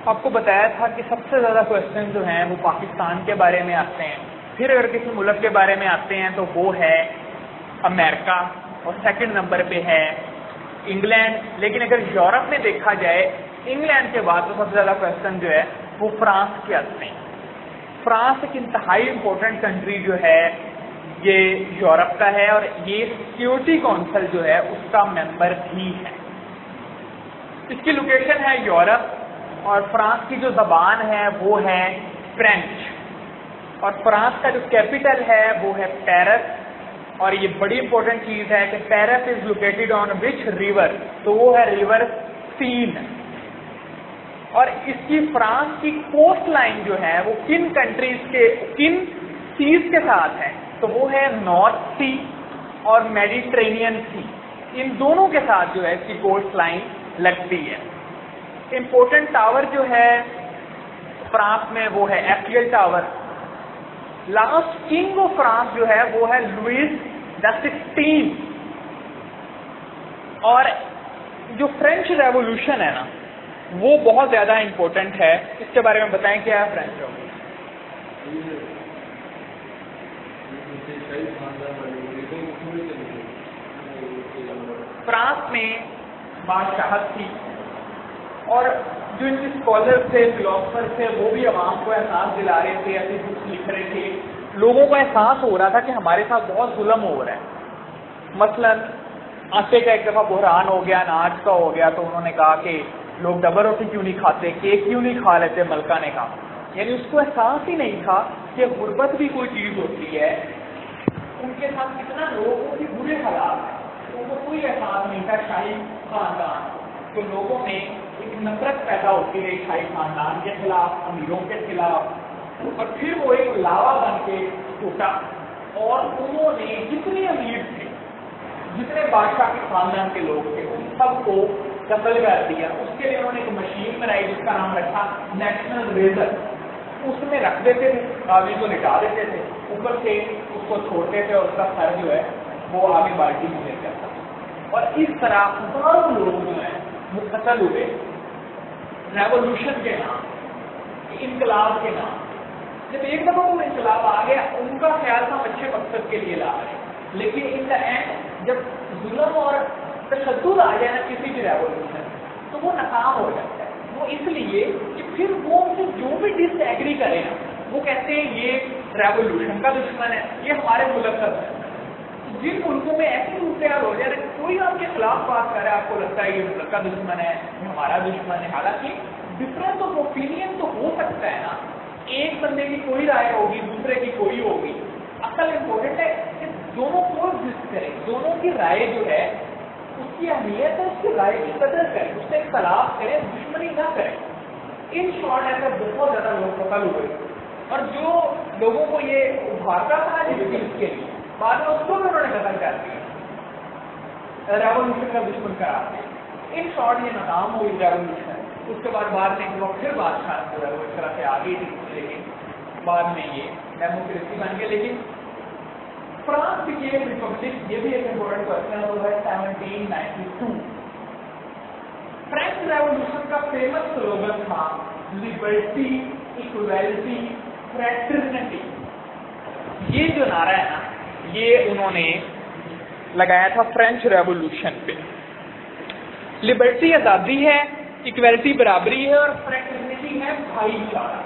آپ کو بتایا تھا کہ سب سے زیادہ کوشچن جو ہیں وہ پاکستان کے بارے میں آتے ہیں، پھر اگر کسی ملک کے بارے میں آتے ہیں تو وہ ہے امریکہ، اور سیکنڈ نمبر پہ ہے انگلینڈ۔ لیکن اگر یورپ میں دیکھا جائے انگلینڈ کے بعد تو سب سے زیادہ کوشچن جو ہے وہ فرانس کے آتے ہیں۔ فرانس ایک انتہائی امپورٹنٹ کنٹری جو ہے یہ یورپ کا ہے، اور یہ سیکیورٹی کونسل جو ہے اس کا ممبر بھی ہے۔ اس کی لوکیشن ہے یورپ، اور فرانس کی جو زبان ہے وہ ہے فرینچ، اور فرانس کا جو کیپٹل ہے وہ ہے پیرس۔ اور یہ بڑی امپورٹنٹ چیز ہے کہ Paris is located on which river, تو وہ ہے ریور سین۔ اور اس کی فرانس کی کوسٹ لائن جو ہے وہ کن کنٹریز کے کن سیز کے ساتھ ہے، تو وہ ہے نارتھ سی اور میڈیٹرینین سی، ان دونوں کے ساتھ جو ہے اس کی کوسٹ لائن لگتی ہے۔ امپورٹنٹ ٹاور جو ہے فرانس میں وہ ہے Eiffel tower. Last king of France جو ہے وہ ہے لوئس دا 16۔ اور جو فرینچ ریولوشن ہے نا وہ بہت زیادہ امپورٹنٹ ہے، اس کے بارے میں بتائیں کیا ہے فرینچ ریولوشن؟ فرانس میں بادشاہت تھی، اور جو ان کے اسکالر تھے، فلاسفر تھے، وہ بھی عوام کو احساس دلا رہے تھے، اپنی بکس لکھ رہے تھے، لوگوں کو احساس ہو رہا تھا کہ ہمارے ساتھ بہت ظلم ہو رہا ہے۔ مثلا آٹے کا ایک دفعہ بحران ہو گیا، اناج کا ہو گیا، تو انہوں نے کہا کہ لوگ ڈبل روٹی کیوں نہیں کھاتے، کیک کیوں نہیں کھا لیتے، ملکہ نے کہا۔ یعنی اس کو احساس ہی نہیں تھا کہ غربت بھی کوئی چیز ہوتی ہے، ان کے ساتھ کتنا لوگوں کی برے حالات ہیں، ان کو کوئی احساس نہیں تھا شاہی خاندان، تو لوگوں میں ایک نفرت پیدا ہوتی رہی شاہی خاندان کے خلاف، امیروں کے خلاف، اور پھر وہ ایک لاوا بن کے ٹوٹا، اور انہوں نے جتنے امیر تھے، جتنے بادشاہ کے خاندان کے لوگ تھے، ان سب کو قتل کر دیا۔ اس کے لیے انہوں نے ایک مشین بنائی جس کا نام رکھا نیشنل ریزر۔ اس میں رکھ دیتے تھے، آدمی کو لٹا دیتے تھے، اوپر سے اس کو چھوڑتے تھے، اور اس کا سر جو ہے وہ آگے بالٹی میں لے جاتا تھا، اور اس طرح ہزاروں لوگ جو ہیں وہ قتل ہوئے ریولوشن کے نام، انقلاب کے نام۔ جب ایک دفعہ وہ انقلاب آ گیا، ان کا خیال تھا اچھے مقصد کے لیے لا رہے، لیکن ان دا اینڈ جب ظلم اور تشدد آ جائے نا کسی بھی ریولوشن، تو وہ ناکام ہو جاتا ہے۔ وہ اس لیے کہ پھر وہ جو بھی ڈس ایگری کرے نا، وہ کہتے ہیں یہ ریولوشن کا دشمن ہے، یہ ہمارے ملک کا دشمن ہے۔ جن ملکوں میں ایسی صورتحال ہو جائے کوئی آپ کے خلاف بات کرے، آپ کو لگتا ہے یہ ملک کا دشمن ہے، یہ ہمارا دشمن ہے، حالانکہ ڈفرینس آف اوپینین تو ہو سکتا ہے نا، ایک بندے کی کوئی رائے ہوگی، دوسرے کی کوئی ہوگی۔ اصل امپورٹنٹ ہے کہ دونوں کو ایگزسٹ کریں، دونوں کی رائے جو ہے اس کی اہمیت ہے، اس کی رائے کی قدر کریں، اس سے اختلاف کریں، دشمنی نہ کریں۔ ان شارٹ ایسا بہت زیادہ لوگ قتل ہوئے، اور جو لوگوں کو یہ ابھارتا تھا جس چیز کے لیے، بعد میں اس کو بھی انہوں نے قتل کر دیا، ریولوشن کا دشمن قرار دیا۔ ان شارٹ یہ ناکام ہوئی ریولوشن۔ اس کے بعد میں پھر بادشاہ جو ہے وہ اس طرح سے آگے تھی، لیکن بعد میں یہ ڈیموکریسی بن گئی۔ لیکن فرانس کی ریپبلک، یہ بھی ایک امپورٹنٹ کوشچن ہے، وہ ہے 1792۔ فرینچ ریولوشن کا فیمس سلوگن تھا لبرٹی، ایکویلٹی، فریٹرنٹی۔ یہ جو نعرہ ہے نا یہ انہوں نے لگایا تھا فرینچ ریولوشن پہ۔ لبرٹی آزادی ہے، ایکویلٹی برابری ہے، اور فریٹرنٹی ہے بھائی چارہ،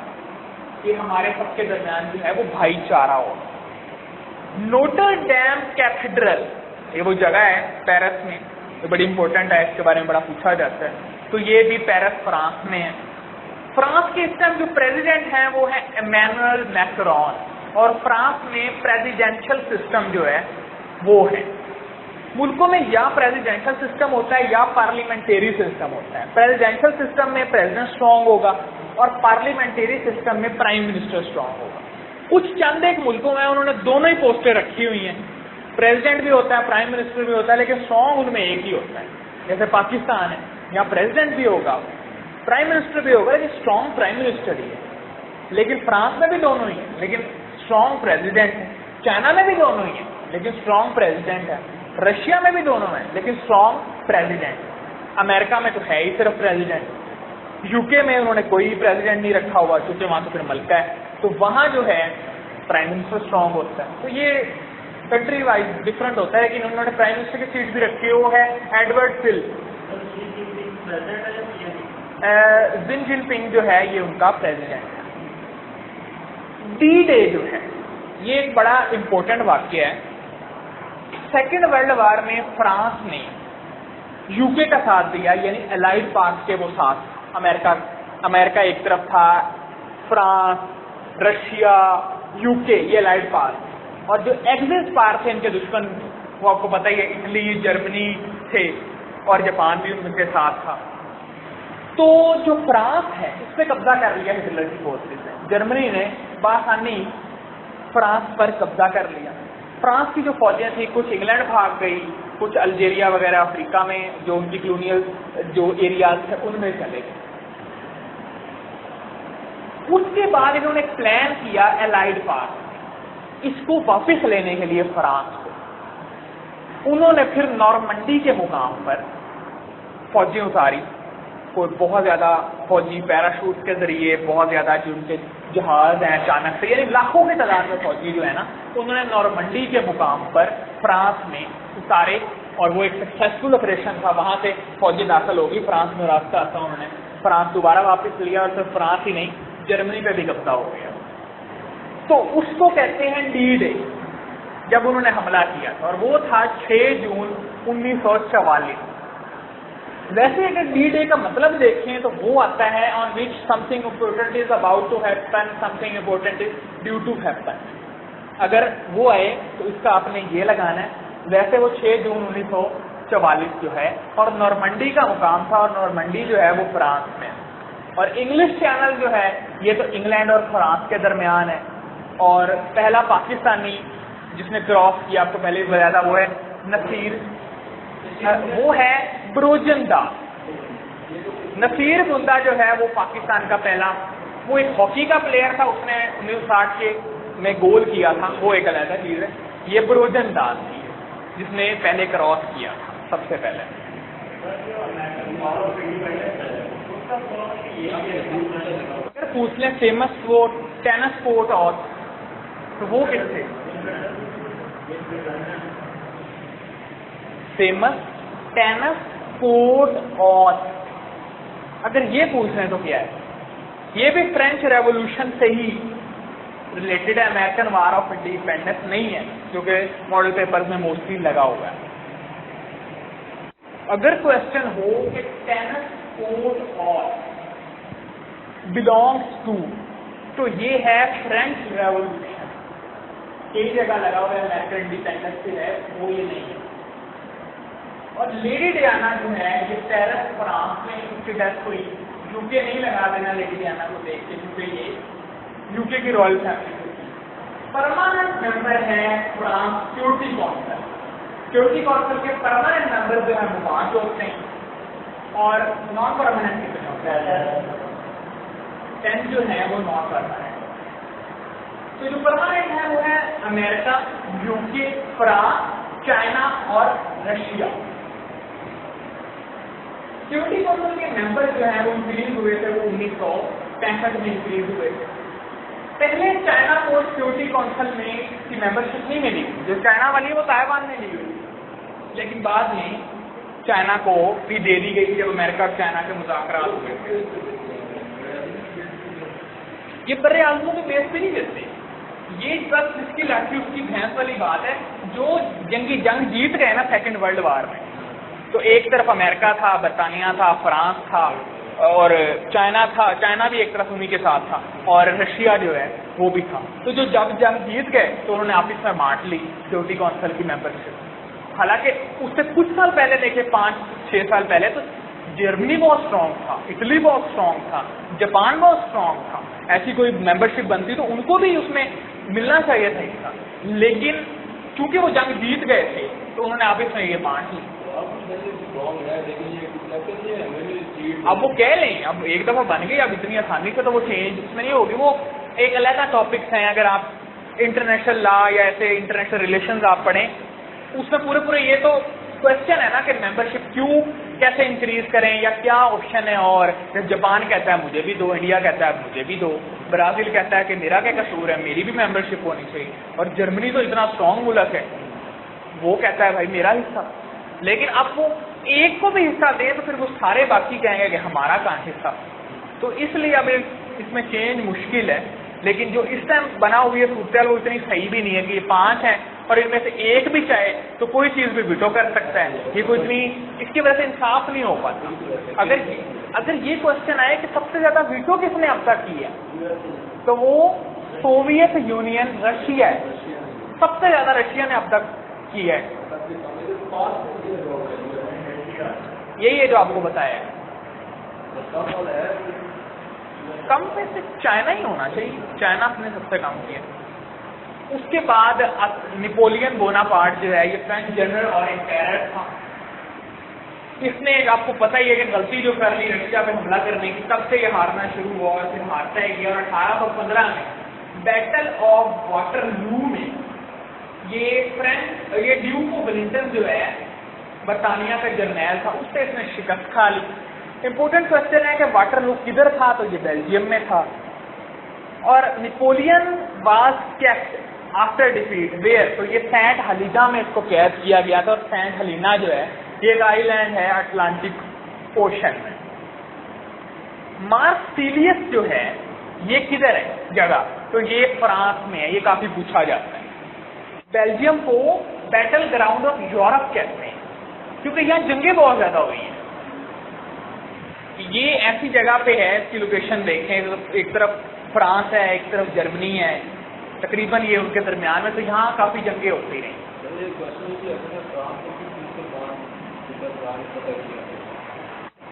کہ ہمارے سب کے درمیان جو ہے وہ بھائی چارہ ہو۔ نوٹر ڈیم کیتھیڈرل، یہ وہ جگہ ہے پیرس میں، یہ بڑی امپورٹنٹ ہے، اس کے بارے میں بڑا پوچھا جاتا ہے، تو یہ بھی پیرس فرانس میں ہے۔ فرانس کے اس ٹائم جو پریزیڈنٹ ہیں وہ ہے ایمینوئل میکرون، اور فرانس میں پریزیڈینشل سسٹم جو ہے وہ ہے۔ ملکوں میں یا پریزیڈینشل سسٹم ہوتا ہے یا پارلیمنٹری سسٹم ہوتا ہے۔ پریزیڈینشل سسٹم میں پریزیڈنٹ اسٹرانگ ہوگا، اور پارلیمنٹری سسٹم میں پرائم منسٹر اسٹرانگ ہوگا۔ کچھ چند ایک ملکوں میں انہوں نے دونوں ہی پوسٹیں رکھی ہوئی ہیں، پریزیڈنٹ بھی ہوتا ہے، پرائم منسٹر بھی ہوتا ہے، لیکن اسٹرانگ ان میں ایک ہی ہوتا ہے۔ جیسے پاکستان ہے، یہاں پریزیڈنٹ بھی ہوگا، پرائم منسٹر بھی ہوگا، لیکن اسٹرانگ پرائم منسٹر ہی ہے۔ لیکن فرانس میں بھی دونوں ہی ہیں، لیکن اسٹرانگ پریزیڈنٹ ہے۔ چائنا میں بھی دونوں ہی ہیں، لیکن اسٹرانگ پریزیڈنٹ ہے۔ رشیا میں بھی دونوں ہیں، لیکن اسٹرانگ پریزیڈنٹ۔ امریکہ میں تو ہے ہی صرف پریزیڈنٹ۔ یو کے میں انہوں نے کوئی پریزیڈنٹ نہیں رکھا ہوا کیونکہ وہاں تو پھر ملکہ ہے، تو وہاں جو ہے پرائم منسٹر اسٹرانگ ہوتا ہے. تو یہ کنٹری وائز ڈفرنٹ ہوتا ہے، لیکن انہوں نے پرائم منسٹر کی سیٹ بھی رکھی ہے، وہ ہے ایڈورڈ سل. زن جن پنگ جو ہے یہ ان کا پریزیڈنٹ ہے. ڈی ڈے جو ہے یہ ایک بڑا امپورٹنٹ واقعہ ہے. سیکنڈ ورلڈ وار میں فرانس نے یو کے کا ساتھ دیا، یعنی الائڈ پاورز کے وہ ساتھ، امریکہ ایک طرف تھا، فرانس، رشیا، یو کے، یہ الائڈ پاورز، اور جو ایگزسٹ پاور تھے ان کے دشمن وہ آپ کو پتہ ہی ہے، اٹلی، جرمنی تھے اور جاپان بھی ان کے ساتھ تھا. تو جو فرانس ہے اس پہ قبضہ کر لیا ہٹلر کی فورسز نے. جرمنی نے بآسانی فرانس پر قبضہ کر لیا. فرانس کی جو فوجیں تھیں کچھ انگلینڈ بھاگ گئی، کچھ الجیریا وغیرہ افریقہ میں جو ان کی کلونیل جو ایریاز تھے ان میں چلے گئے. اس کے بعد انہوں نے پلان کیا الائڈ پاور اس کو واپس لینے کے لیے فرانس کو. انہوں نے پھر نارمنڈی کے مقام پر فوجیں اتاری، کوئی بہت زیادہ فوجی پیراشوٹ کے ذریعے، بہت زیادہ جو ان کے جہاز ہیں اچانک سے، یعنی لاکھوں کی تعداد میں فوجی جو ہے نا انہوں نے نارمنڈی کے مقام پر فرانس میں اتارے، اور وہ ایک سکسیسفل آپریشن تھا. وہاں سے فوجی داخل ہوگی فرانس میں، راستہ آتا انہوں نے فرانس دوبارہ واپس لیا، اور صرف فرانس ہی نہیں جرمنی پہ بھی قبضہ ہو گیا. تو اس کو کہتے ہیں ڈی ڈے، جب انہوں نے حملہ کیا تھا، اور وہ تھا 6 جون 1944. ویسے اگر ڈی ڈے کا مطلب دیکھیں تو وہ آتا ہے on which something important is about to happen, something important is due to happen. اگر وہ آئے تو اس کا آپ نے یہ لگانا ہے. ویسے وہ 6 جون 1944 جو ہے، اور نارمنڈی کا مقام تھا، اور نارمنڈی جو ہے وہ فرانس میں. اور انگلش چینل جو ہے یہ تو انگلینڈ اور فرانس کے درمیان ہے. اور پہلا پاکستانی جس نے کراس کیا آپ کو پہلے بھی بتایا تھا وہ ہے نصیر، وہ ہے بروجن داس. نصیر بندہ جو ہے وہ پاکستان کا پہلا، وہ ایک ہاکی کا پلیئر تھا، اس نے 1960 کے میں گول کیا تھا، وہ ایک علیحدہ چیز ہے. یہ بروجن داس تھی جس نے پہلے کراس کیا تھا سب سے پہلے. اگر پوچھ لیں فیمس وہ ٹینس کورٹ اور تو وہ کس تھے؟ فیمس ٹینس کورٹ اور اگر یہ پوچھ رہے ہیں تو کیا ہے؟ یہ بھی فرینچ ریولوشن سے ہی ریلیٹڈ ہے، امریکن وار آف انڈیپینڈنس نہیں ہے، کیونکہ ماڈل پیپرز میں موسٹلی لگا ہوا ہے. اگر کوشچن ہو کہ ٹینس کورٹ اور بلانگس ٹو، تو یہ ہے فرینچ ریولوشن. ایک جگہ لگا ہوا ہے امریکن انڈیپینڈنس سے ہے، وہ یہ نہیں ہے. اور لیڈی ڈیانا جو ہے یہ پیرس فرانس میں اس کی ڈیتھ ہوئی. یو کے نہیں لگا دینا لیڈی ڈیانا کو دیکھ کے، کیونکہ یہ یو کے کی رائل فیملی. پرماننٹ ممبر ہے France security council. Security council کے پرماننٹ ممبر جو ہیں وہ 5 ہوتے ہیں، اور نان پرماننٹ کتنے ہوتے ہیں؟ 10 جو ہیں وہ نان پرماننٹ. تو جو پرماننٹ ہے وہ ہے امریکہ، یو کے، فرانس، چائنا اور رشیا. سیکورٹی کونسل کے ممبر جو ہیں وہ انکریز ہوئے تھے، وہ 1965 میں انکریز ہوئے تھے. پہلے چائنا کو سیکورٹی کونسل میں کی ممبرشپ نہیں ملی، جو چائنا والی وہ تائیوان نے لی ہوئی، لیکن بعد میں چائنا کو بھی دے دی گئی جب امریکہ اور چائنا کے مذاکرات ہوئے تھے. یہ بر اعظموں کے بیس پہ نہیں دیتے، یہ بس جس کی لاٹھی اس کی بھینس والی بات ہے. جو جنگ جیت گئے نا سیکنڈ ورلڈ وار میں، تو ایک طرف امریکہ تھا، برطانیہ تھا، فرانس تھا اور چائنا تھا. چائنا بھی ایک طرف انہی کے ساتھ تھا، اور رشیا جو ہے وہ بھی تھا. تو جو جب جنگ جیت گئے تو انہوں نے آپس میں بانٹ لی سیکورٹی کونسل کی ممبرشپ. حالانکہ اس سے کچھ سال پہلے دیکھے 5-6 سال پہلے تو جرمنی بہت اسٹرانگ تھا، اٹلی بہت اسٹرانگ تھا، جاپان بہت اسٹرانگ تھا. ایسی کوئی ممبرشپ بنتی تو ان کو بھی اس میں ملنا چاہیے تھا، لیکن چونکہ وہ جنگ جیت گئے تھے تو انہوں نے آپس میں یہ بانٹ لی. اب وہ کہہ لیں اب ایک دفعہ بن گئی، اب اتنی آسانی سے تو وہ چینج اس میں نہیں ہوگی. وہ ایک علیحدہ ٹاپکس ہیں. اگر آپ انٹرنیشنل لا یا ایسے انٹرنیشنل ریلیشنز آپ پڑھیں اس میں پورے یہ تو کوشچن ہے نا کہ ممبرشپ کیوں کیسے انکریز کریں یا کیا آپشن ہے. اور جاپان کہتا ہے مجھے بھی دو, انڈیا کہتا ہے مجھے بھی دو, برازیل کہتا ہے کہ میرا کیا قصور ہے, میری بھی ممبرشپ ہونی چاہیے, اور جرمنی تو اتنا اسٹرانگ ملک ہے وہ کہتا ہے بھائی میرا حصہ. لیکن اب وہ ایک کو بھی حصہ دے تو پھر وہ سارے باقی کہیں گے کہ ہمارا کہاں حصہ. تو اس لیے اب اس میں چینج مشکل ہے. لیکن جو اس ٹائم بنا ہوئی ہے صورتحال وہ اتنی صحیح بھی نہیں ہے کہ یہ 5 ہیں اور ان میں سے ایک بھی چاہے تو کوئی چیز بھی ویٹو کر سکتا ہے. یہ کوئی اتنی اس کی وجہ سے انصاف نہیں ہو پاتا. اگر یہ کوشچن آئے کہ سب سے زیادہ ویٹو کس نے اب تک کی ہے تو وہ سوویت یونین رشیا ہے. سب سے زیادہ رشیا نے اب تک کی ہے. یہی ہے جو آپ کو بتایا ہے. کم میں سے چائنا ہی ہونا چاہیے, چائنا نے سب سے کم کیا. اس کے بعد نیپولین بوناپارٹ جو ہے یہ فرینچ جنرل اور امپائر تھا. اس نے آپ کو پتہ ہی ہے کہ غلطی جو کر لی رشیا پہ حملہ کرنے کی, تب سے یہ ہارنا شروع ہوا اور پھر ہارتا ہے گیا. اور 1815 میں بیٹل آف واٹر لو میں یہ ڈیوک آف ولنگٹن جو ہے برطانیہ کا جرنیل تھا, اس سے اس نے شکست کھا لی. امپورٹنٹ کوشچن ہے کہ واٹر لو کدھر تھا, تو یہ بیلجیم میں تھا. اور Napoleon was kept after defeat where, تو یہ سینٹ ہلینا میں اس کو قید کیا گیا تھا. اور سینٹ ہلینا جو ہے یہ ایک آئی لینڈ ہے اٹلانٹک اوشن میں. مارسیلیس جو ہے یہ کدھر ہے جگہ, تو یہ فرانس میں ہے. یہ کافی پوچھا جاتا ہے. بیلجیم کو بیٹل گراؤنڈ آف یورپ کہتے ہیں کیونکہ یہاں جنگیں بہت زیادہ ہوئی ہیں. یہ ایسی جگہ پہ ہے, اس کی لوکیشن دیکھیں, ایک طرف فرانس ہے ایک طرف جرمنی ہے, تقریباً یہ ان کے درمیان میں, تو یہاں کافی جنگیں ہوتی رہیں.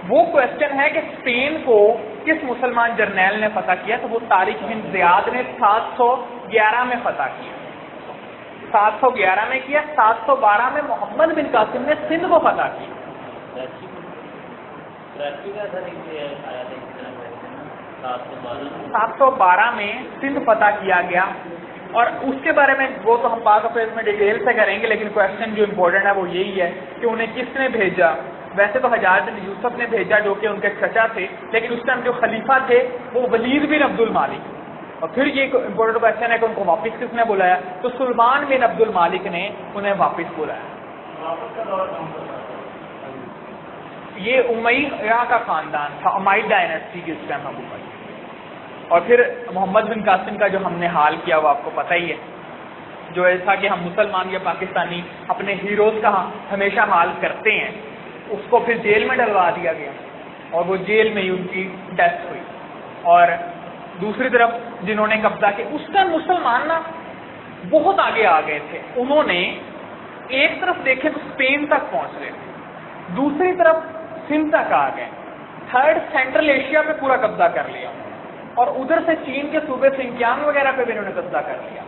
وہ کوشچن ہے کہ اسپین کو کس مسلمان جرنیل نے فتح کیا, تو وہ طارق بن زیاد نے 711 میں فتح کیا. 711 میں کیا. 712 میں محمد بن قاسم نے سندھ کو فتح کیا. 712 میں سندھ فتح کیا گیا. اور اس کے بارے میں وہ تو ہم پاک افیئرز میں ڈیٹیل سے کریں گے, لیکن کوشچن جو امپورٹنٹ ہے وہ یہی ہے کہ انہیں کس نے بھیجا. ویسے تو حجاج بن یوسف نے بھیجا جو کہ ان کے چچا تھے, لیکن اس ٹائم جو خلیفہ تھے وہ ولید بن عبد المالک. اور پھر یہ امپورٹنٹ کوشچن ہے کہ ان کو واپس کس نے بلایا, تو سلمان بن عبد المالک نے انہیں واپس بلایا. یہ امیہ کا خاندان تھا, امائد ڈائنیسٹی کی اس ٹائم حکومت. اور پھر محمد بن قاسم کا جو ہم نے حال کیا وہ آپ کو پتہ ہی ہے, جو ایسا کہ ہم مسلمان یا پاکستانی اپنے ہیروز کا ہمیشہ حال کرتے ہیں. اس کو پھر جیل میں ڈلوا دیا گیا اور وہ جیل میں ہی ان کی ڈیتھ ہوئی. اور دوسری طرف جنہوں نے قبضہ کیا, اس ٹائم مسلمان نا بہت آگے آ گئے تھے. انہوں نے ایک طرف دیکھے تو اسپین تک پہنچ گئے, دوسری طرف سندھ تک آ گئے, تھرڈ سینٹرل ایشیا پہ پورا قبضہ کر لیا, اور ادھر سے چین کے صوبے سنکیانگ وغیرہ پہ بھی انہوں نے قبضہ کر لیا.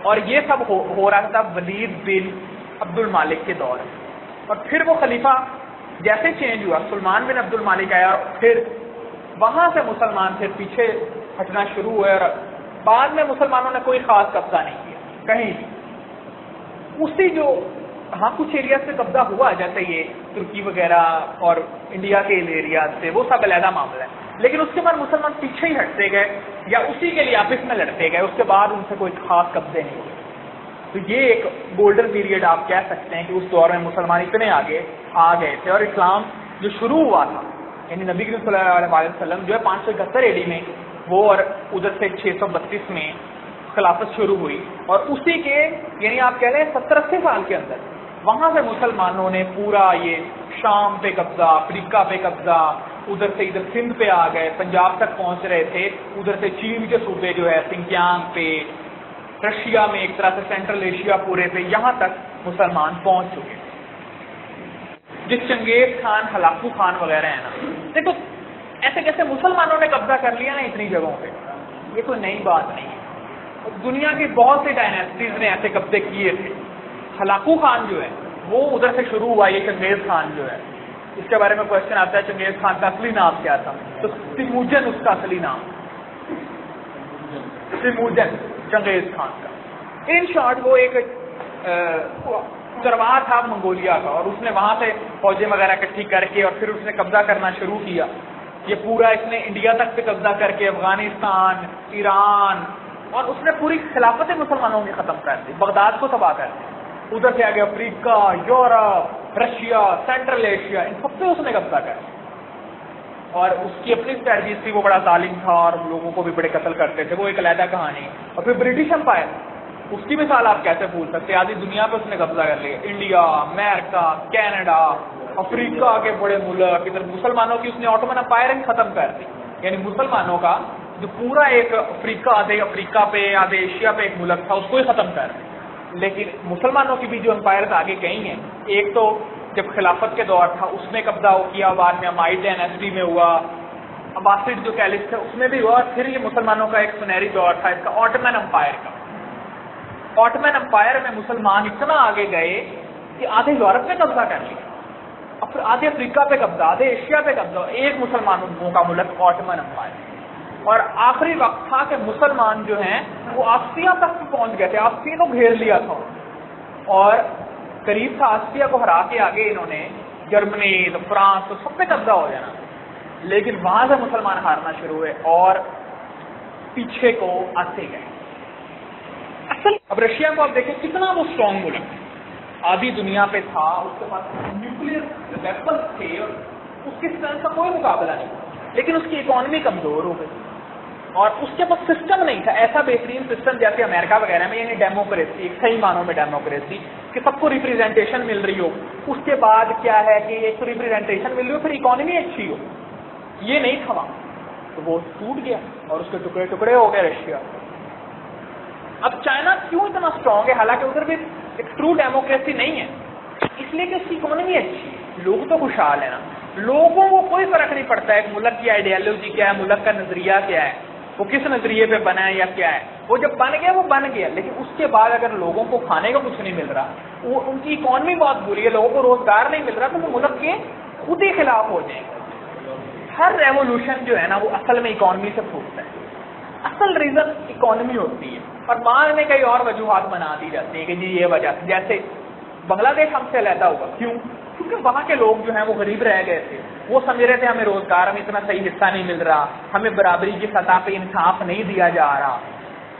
اور یہ سب ہو رہا تھا ولید بن عبد المالک کے دور میں. اور پھر وہ خلیفہ جیسے چینج ہوا, سلمان بن عبد المالک آیا, اور پھر وہاں سے مسلمان پھر پیچھے ہٹنا شروع ہوئے, اور بعد میں مسلمانوں نے کوئی خاص قبضہ نہیں کیا کہیں بھی. اسی جو ہاں کچھ ایریا سے قبضہ ہوا, جیسے یہ ترکی وغیرہ اور انڈیا کے ایریا سے, وہ سب علیحدہ معاملہ ہے. لیکن اس کے بعد مسلمان پیچھے ہی ہٹتے گئے یا اسی کے لیے آپس میں لڑتے گئے. اس کے بعد ان سے کوئی خاص قبضے نہیں ہوئے. تو یہ ایک گولڈن پیریڈ آپ کہہ سکتے ہیں کہ اس دور میں مسلمان اتنے آگے آ گئے تھے. اور اسلام جو شروع ہوا تھا, یعنی نبی کریم صلی اللہ علیہ وسلم جو ہے 571 AD میں وہ, اور ادھر سے 632 میں خلافت شروع ہوئی. اور اسی کے یعنی آپ کہہ رہے ہیں 70-80 سال کے اندر وہاں سے مسلمانوں نے پورا یہ شام پہ قبضہ, افریقہ پہ قبضہ, ادھر سے ادھر سندھ پہ آ گئے, پنجاب تک پہنچ رہے تھے, ادھر سے چین کے صوبے جو ہے سنکیانگ پہ, رشیا میں, ایک طرح سے سینٹرل ایشیا پورے پہ, یہاں تک مسلمان پہنچ چکے. جس چنگیز خان, ہلاکو خان وغیرہ ہیں نا, دیکھو ایسے کیسے مسلمانوں نے قبضہ کر لیا نا اتنی جگہوں پہ, یہ کوئی نئی بات نہیں ہے. دنیا کی بہت سی ڈائنیسٹیز نے ایسے قبضے کیے تھے. ہلاکو خان جو ہے وہ ادھر سے شروع ہوا. یہ چنگیز خان جو ہے, اس کے بارے میں کوشچن آتا ہے چنگیز خان کا اصلی نام کیا تھا, تو تیموجن اس کا اصلی نام, تیموجن چنگیز خان کا. ان شارٹ وہ ایک چرواہا تھا منگولیا کا، اور اس نے وہاں سے فوجیں وغیرہ اکٹھی کر کے اور پھر اس نے قبضہ کرنا شروع کیا. یہ پورا اس نے انڈیا تک پہ قبضہ کر کے افغانستان، ایران، اور اس نے پوری خلافت مسلمانوں کی ختم کر دی، بغداد کو تباہ کر دی. ادھر سے آگے افریقہ، یورپ، رشیا، سینٹرل ایشیا، ان سب پہ اس نے قبضہ کر دیا. اور اس کی اپنی اسٹریٹجیز تھی، وہ بڑا ظالم تھا اور لوگوں کو بھی بڑے قتل کرتے تھے، وہ ایک علیحدہ کہانی. اور پھر برٹش امپائر، اس کی مثال آپ کیسے بھول سکتے ہیں؟ آدھی دنیا پہ اس نے قبضہ کر لیا، انڈیا، امریکہ، کینیڈا، افریقہ کے بڑے ملک. ادھر مسلمانوں کی اس نے آٹومن امپائر ہی ختم کر دی. یعنی مسلمانوں کا جو پورا ایک آدھے افریقہ پہ، آدھے ایشیا پہ ایک ملک تھا، اس کو ہی ختم کر دی. لیکن مسلمانوں کی بھی جو امپائرز آگے گئی ہیں، ایک تو جب خلافت کے دور تھا اس میں قبضہ کیا، بعد میں امائیڈ ڈائنیسٹی میں ہوا، عباسڈ جو کیلف تھے اس میں بھی ہوا، پھر یہ مسلمانوں کا ایک سنہری دور تھا اس کا آٹومن امپائر کا. آٹومن امپائر میں مسلمان اتنا آگے گئے کہ آدھے یورپ میں قبضہ کر لیا، اور پھر آدھے افریقہ پہ قبضہ، آدھے ایشیا پہ قبضہ، ایک مسلمانوں کا ملک آٹومن امپائر. اور آخری وقت تھا کہ مسلمان جو ہیں وہ آسٹریا تک پہنچ گئے تھے، آسٹریا کو گھیر لیا تھا، اور قریب تھا آسٹریا کو ہرا کے آگے انہوں نے جرمنی، فرانس، تو سب پہ قبضہ ہو جانا. لیکن وہاں سے مسلمان ہارنا شروع ہوئے اور پیچھے کو آتے گئے. اصل اب رشیا کو آپ دیکھیں کتنا وہ اسٹرانگ ملک، آدھی دنیا پہ تھا، اس کے پاس نیوکلیر ویپنز تھے اور اس کی اسٹرینتھ کا کوئی مقابلہ نہیں، لیکن اس کی اکانومی کمزور ہو گئی اور اس کے پاس سسٹم نہیں تھا ایسا بہترین سسٹم جیسے امریکہ وغیرہ میں، یعنی ڈیموکریسی، ایک صحیح معنوں میں ڈیموکریسی کہ سب کو ریپرزینٹیشن مل رہی ہو. اس کے بعد کیا ہے کہ ایک تو ریپرزینٹیشن مل رہی ہو، پھر اکانومی اچھی ہو، یہ نہیں تھا وہاں. تو وہ ٹوٹ گیا اور اس کے ٹکڑے ٹکڑے ہو گئے رشیا. اب چائنا کیوں اتنا اسٹرانگ ہے حالانکہ ادھر بھی ایک ٹرو ڈیموکریسی نہیں ہے؟ اس لیے کہ اس کی اکانومی اچھی ہے، لوگ تو خوشحال ہیں نا، لوگوں کو کوئی فرق نہیں پڑتا ہے ایک ملک کی آئیڈیالوجی کیا ہے، ملک کا نظریہ کیا ہے، وہ کس نظریے پہ بنا ہے یا کیا ہے. وہ جب بن گیا وہ بن گیا، لیکن اس کے بعد اگر لوگوں کو کھانے کا کچھ نہیں مل رہا، وہ ان کی اکانومی بہت بری ہے، لوگوں کو روزگار نہیں مل رہا، تو وہ ملک کے خود ہی خلاف ہو جائیں گے. ہر ریولوشن جو ہے نا وہ اصل میں اکانومی سے پھوٹتا ہے، اصل ریزن اکانومی ہوتی ہے. اور بعد میں کئی اور وجوہات بنا دی جاتی ہیں کہ جی یہ وجہ، جیسے بنگلہ دیش ہم سے علیحدہ ہوا کیوں؟ کیونکہ وہاں کے لوگ جو ہیں وہ غریب رہ گئے تھے، وہ سمجھ رہے تھے ہمیں روزگار میں اتنا صحیح حصہ نہیں مل رہا، ہمیں برابری کی سطح پہ انصاف نہیں دیا جا رہا،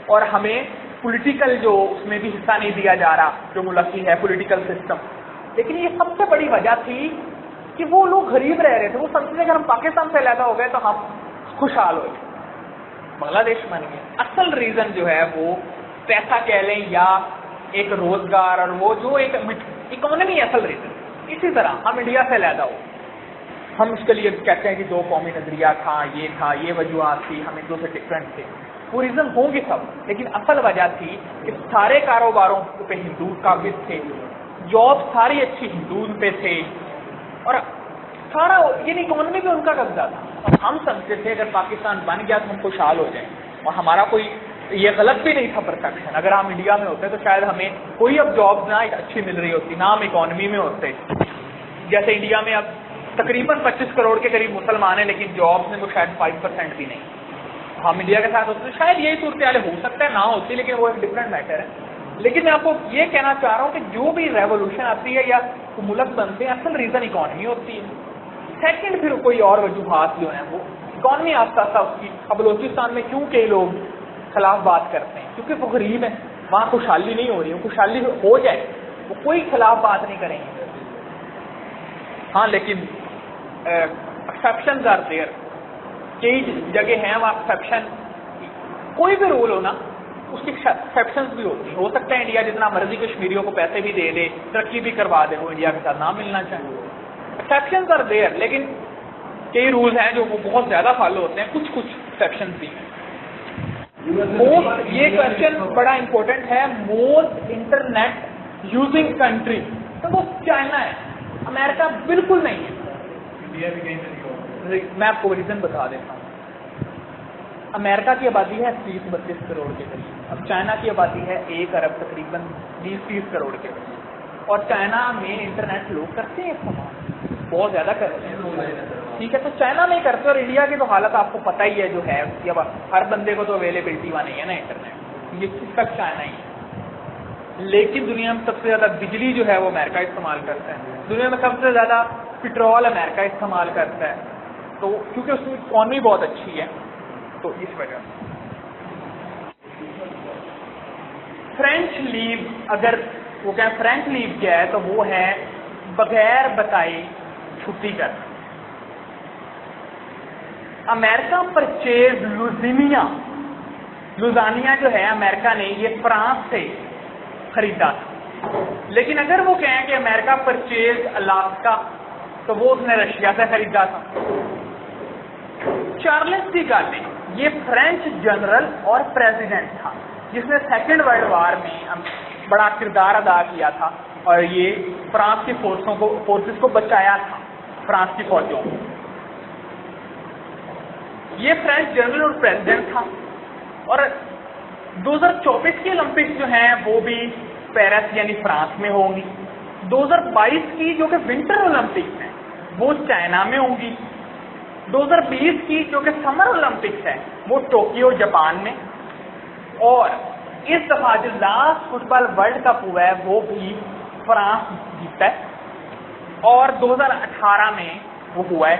اور ہمیں پولیٹیکل جو اس میں بھی حصہ نہیں دیا جا رہا جو ملک کی ہے پولیٹیکل سسٹم. لیکن یہ سب سے بڑی وجہ تھی کہ وہ لوگ غریب رہ رہے تھے، وہ سمجھتے اگر ہم پاکستان سے علیحدہ ہو گئے تو ہم خوشحال ہو گئے، بنگلہ دیش بن گیا. اصل ریزن جو ہے وہ پیسہ کہہ لیں یا ایک روزگار، اور وہ جو ایک اکانومی اصل ریزن. اسی طرح ہم انڈیا سے علیحدہ ہو، ہم اس کے لیے کہتے ہیں کہ دو قومی نظریہ تھا، یہ وجوہات تھی، ہم ایک دوسرے ڈفرینٹ تھے، وہ ریزن ہوں گے سب، لیکن اصل وجہ تھی کہ سارے کاروباروں پہ ہندو قابض تھے، جاب ساری اچھی ہندو پہ تھے، اور سارا یعنی اکانومی پہ ان کا قبضہ تھا. اور ہم سمجھتے تھے اگر پاکستان بن گیا تو ہم خوشحال ہو جائیں، اور ہمارا کوئی یہ غلط بھی نہیں تھا پرسپشن. اگر ہم انڈیا میں ہوتے تو شاید ہمیں کوئی اب جاب نہ اچھی مل رہی ہوتی، نہ ہم اکانومی میں ہوتے. جیسے انڈیا میں اب تقریباً 25 کروڑ کے قریب مسلمان ہیں، لیکن جاب میں وہ شاید 5% بھی نہیں. ہم انڈیا کے ساتھ ہوتے شاید یہی صورتحال ہو سکتا ہے نہ ہوتی، لیکن وہ ایک ڈفرینٹ میٹر ہے. لیکن میں آپ کو یہ کہنا چاہ رہا ہوں کہ جو بھی ریولوشن آتی ہے یا ملک بنتے ہیں اصل ریزن اکانومی ہوتی ہے. سیکنڈ پھر کوئی اور وجوہات جو ہیں وہ اکانومی آہستہ آہستہ اس کی. اب بلوچستان میں کیوں کئی لوگ خلاف بات کرتے ہیں؟ کیونکہ وہ غریب ہیں، وہاں خوشحالی نہیں ہو رہی. خوشحالی ہو جائے وہ کوئی خلاف بات نہیں کریں گے. ہاں لیکن ایکسیپشنز آر دیئر، کئی جگہ ہیں وہاں ایکسیپشن، کوئی بھی رول ہو نا اس کی ایکسیپشنز بھی ہوتی ہیں. ہو سکتا ہے انڈیا جتنا مرضی کشمیریوں کو پیسے بھی دے دے، ترقی بھی کروا دے، وہ انڈیا کے ساتھ نہ ملنا چاہیے. ایکسیپشنز آر دیئر، لیکن کئی رولز ہیں جو وہ بہت زیادہ فالو ہوتے ہیں، کچھ ایکسیپشنز بھی ہیں. یہ کوشچن بڑا امپورٹنٹ ہے. موسٹ انٹرنیٹ یوزنگ کنٹری تو وہ چائنا ہے، امریکہ بالکل نہیں ہے. میں آپ کو ریزن بتا دیتا ہوں. امریکہ کی آبادی ہے 30-32 کروڑ کے قریب، اب چائنا کی آبادی ہے 1 ارب تقریباً 20-30 کروڑ کے قریب. اور چائنا میں انٹرنیٹ لوگ کرتے ہیں استعمال، بہت زیادہ کرتے ہیں. ٹھیک ہے، تو چائنا نہیں کرتے، اور انڈیا کی تو حالت آپ کو پتہ ہی ہے جو ہے، ہر بندے کو تو اویلیبلٹی وہاں نہیں ہے نا انٹرنیٹ، یہ صرف چائنا ہی ہے. لیکن دنیا میں سب سے زیادہ بجلی جو ہے وہ امریکہ استعمال کرتا ہے، دنیا میں سب سے زیادہ پٹرول امریکہ استعمال کرتا ہے، تو کیونکہ اس کی اکانومی بہت اچھی ہے، تو اس وجہ سے فرینچ لیو، اگر وہ کہیں فرینچ لیو کیا ہے تو وہ ہے بغیر بتائے چھٹی کرنا۔ امریکہ پرچیز لوزانیہ جو ہے امریکہ نے یہ فرانس سے خریدا تھا، لیکن اگر وہ کہیں کہ امریکہ پرچیز الاسکا تو وہ اس نے رشیا سے خریدا تھا۔ چارلس ڈی گالے یہ فرینچ جنرل اور پریزیڈنٹ تھا جس نے سیکنڈ ورلڈ وار میں بڑا کردار ادا کیا تھا اور یہ فرانس کی فورسز کو بچایا تھا، فرانس کی فوجوں کو۔ یہ فرینچ جنرل اور پریزیڈنٹ تھا، اور 2024 کی اولمپکس جو ہیں وہ بھی پیرس یعنی فرانس میں ہوں گی، 2022 کی جو کہ ونٹر اولمپکس ہیں وہ چائنا میں ہوں گی، 2020 کی جو کہ سمر اولمپکس ہے وہ ٹوکیو جاپان میں، اور اس دفعہ جو لاسٹ فٹ بال ورلڈ کپ ہوا ہے وہ بھی فرانس جیتا ہے، اور 2018 میں وہ ہوا ہے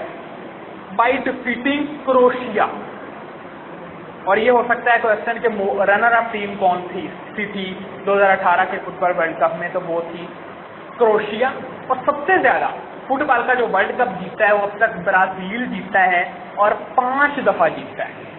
بائی ڈیفیٹنگ کروشیا۔ اور یہ ہو سکتا ہے کوشچن کہ رنر اپ ٹیم کون تھی 2018 کے فٹ بال ورلڈ کپ میں، تو وہ تھی کروشیا۔ اور سب سے زیادہ فٹ بال کا جو ورلڈ کپ جیتا ہے وہ اب تک برازیل جیتا ہے اور 5 دفعہ جیتا ہے۔